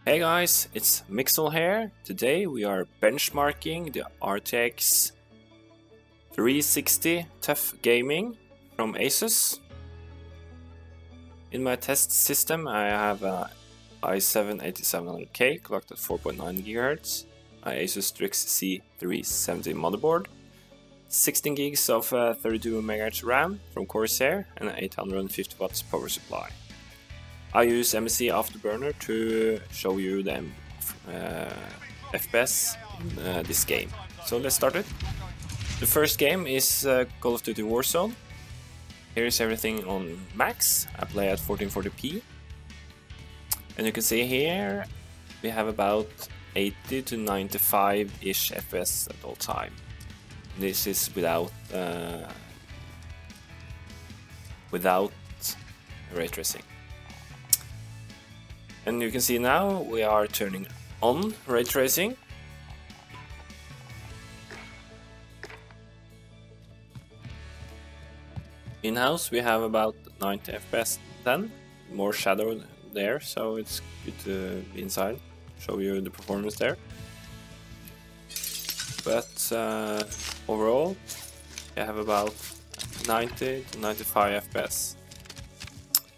Hey guys, it's Mixxel here. Today we are benchmarking the RTX 360 TUF Gaming from Asus. In my test system I have a i7-8700K clocked at 4.9 GHz, a Asus Strix C370 motherboard, 16 gigs of 32 MHz RAM from Corsair, and an 850 watts power supply. I use MSI Afterburner to show you the FPS in this game. So let's start it. The first game is Call of Duty Warzone. Here is everything on max. I play at 1440p. And you can see here we have about 80 to 95-ish FPS at all time. This is without ray tracing. And you can see now we are turning on ray tracing. In-house we have about 90 FPS then, more shadow there, so it's good to be inside, show you the performance there. But overall we have about 90 to 95 FPS.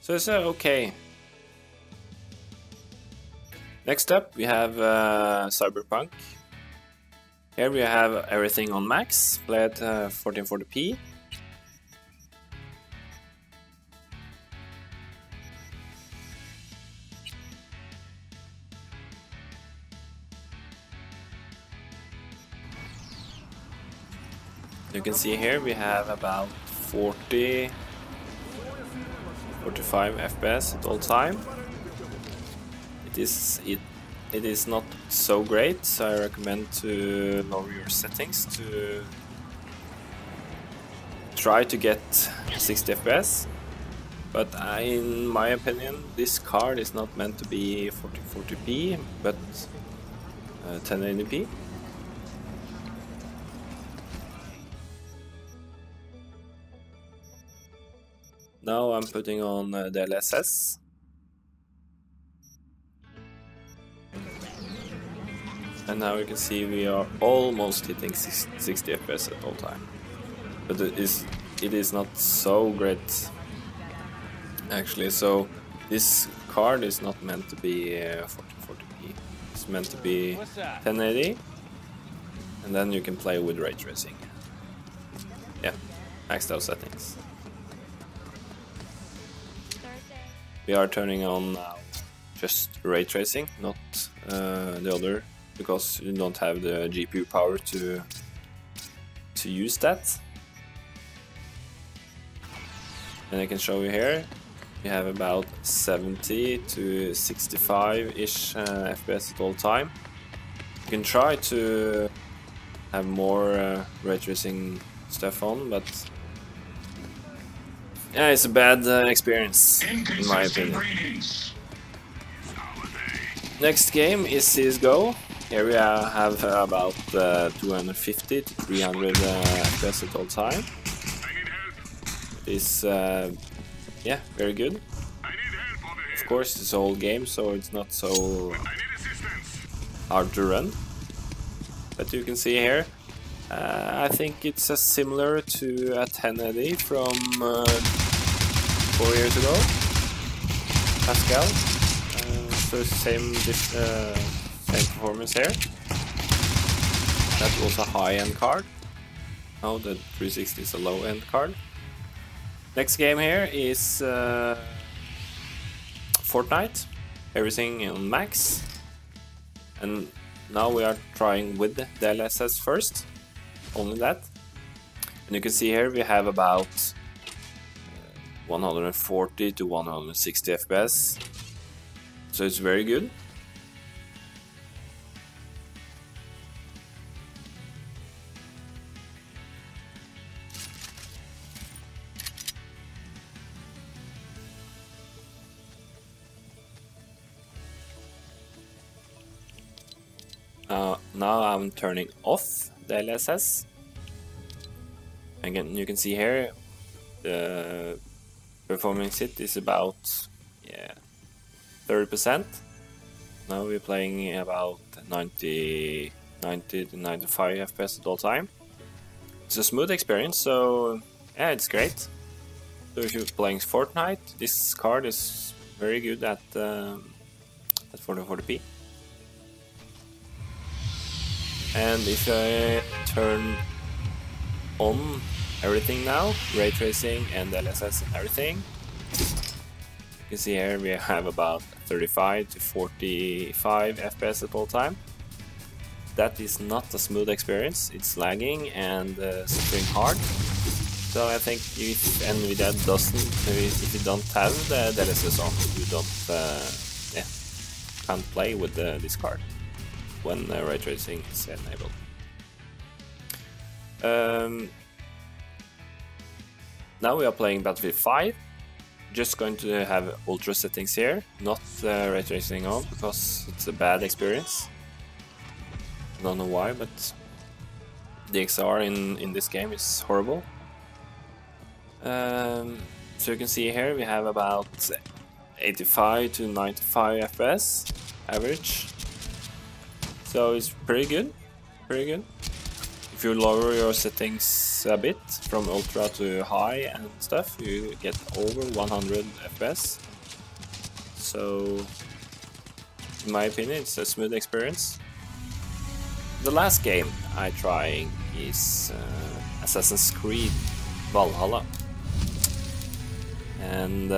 So it's okay. Next up we have Cyberpunk. Here we have everything on max, play at 1440p. You can see here we have about 40, 45 FPS at all time. It is not so great, so I recommend to lower your settings to try to get 60 FPS. But in my opinion, this card is not meant to be 1440p, but 1080p. Now I'm putting on the DLSS. And now you can see we are almost hitting 60 FPS at all time. But it is not so great actually, so this card is not meant to be 1440p. It's meant to be 1080, and then you can play with ray tracing. Yeah, maxed out settings. We are turning on now just ray tracing, not the other, because you don't have the GPU power to use that. And I can show you here, you have about 70 to 65-ish FPS at all time. You can try to have more ray tracing stuff on, but yeah, it's a bad experience in my opinion. Next game is CSGO. Here we have about 250 to 300 FPS at all time. It is yeah, very good. Of course it's an old game, so it's not so hard to run. But you can see here, I think it's similar to a 1080 from 4 years ago. Pascal. So same performance here. That was a high-end card. Now the 360 is a low-end card. Next game here is Fortnite. Everything on max. And now we are trying with the DLSS first. Only that. And you can see here we have about 140 to 160 FPS. So it's very good. Now I'm turning off the DLSS. Again, you can see here the performance hit is about 30%. Now we're playing about 90 to 95 FPS at all time. It's a smooth experience, so yeah, it's great. So if you're playing Fortnite, this card is very good at 1440p. And if I turn on everything now, ray tracing and LSS and everything, you can see here we have about 35 to 45 FPS at all time. That is not a smooth experience, it's lagging and suffering hard. So I think if NVIDIA if you don't have the DLSS on, you can't play with this card when ray tracing is enabled. Now we are playing Battlefield 5. Just going to have ultra settings here, not ray tracing on, because it's a bad experience. Don't know why, but the XR in this game is horrible. So you can see here we have about 85 to 95 FPS average. So it's pretty good, pretty good. If you lower your settings a bit from ultra to high and stuff, you get over 100 FPS. So in my opinion, it's a smooth experience. The last game I trying is Assassin's Creed Valhalla, and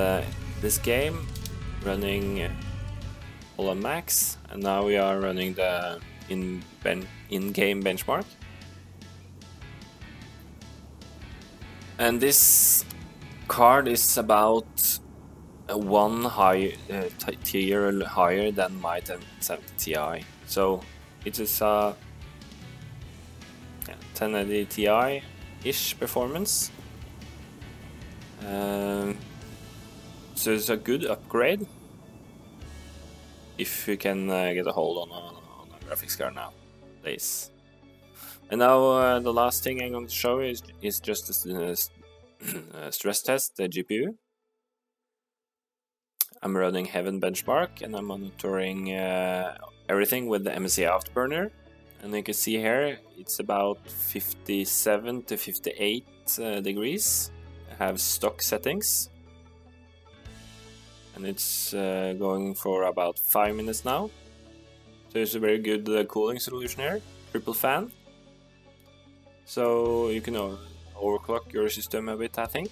this game running all on max, and now we are running the in-game benchmark. And this card is about one tier higher than my 1070 Ti, so it is a 1080 Ti-ish performance. So it's a good upgrade if you can get a hold on a graphics card nowadays. And now the last thing I'm going to show you is just a stress test the GPU. I'm running Heaven benchmark and I'm monitoring everything with the MSI Afterburner. And you can see here it's about 57 to 58 degrees. I have stock settings. And it's going for about 5 minutes now. So it's a very good cooling solution here, triple fan. So you can overclock your system a bit, I think.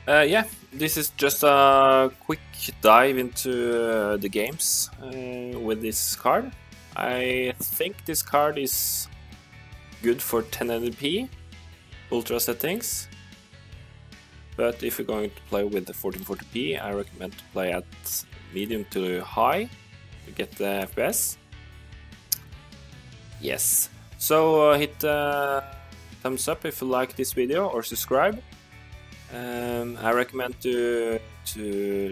Yeah, this is just a quick dive into the games with this card. I think this card is good for 1080p ultra settings. But if you're going to play with the 1440p, I recommend to play at medium to high to get the FPS. Yes. So hit thumbs up if you like this video or subscribe. I recommend to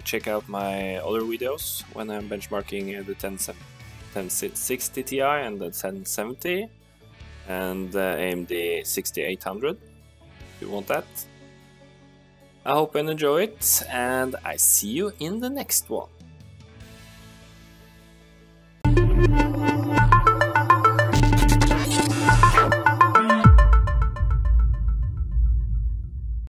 check out my other videos when I'm benchmarking the 1060 Ti and the 1070 and the AMD 6800 if you want that. I hope you enjoy it, and I see you in the next one.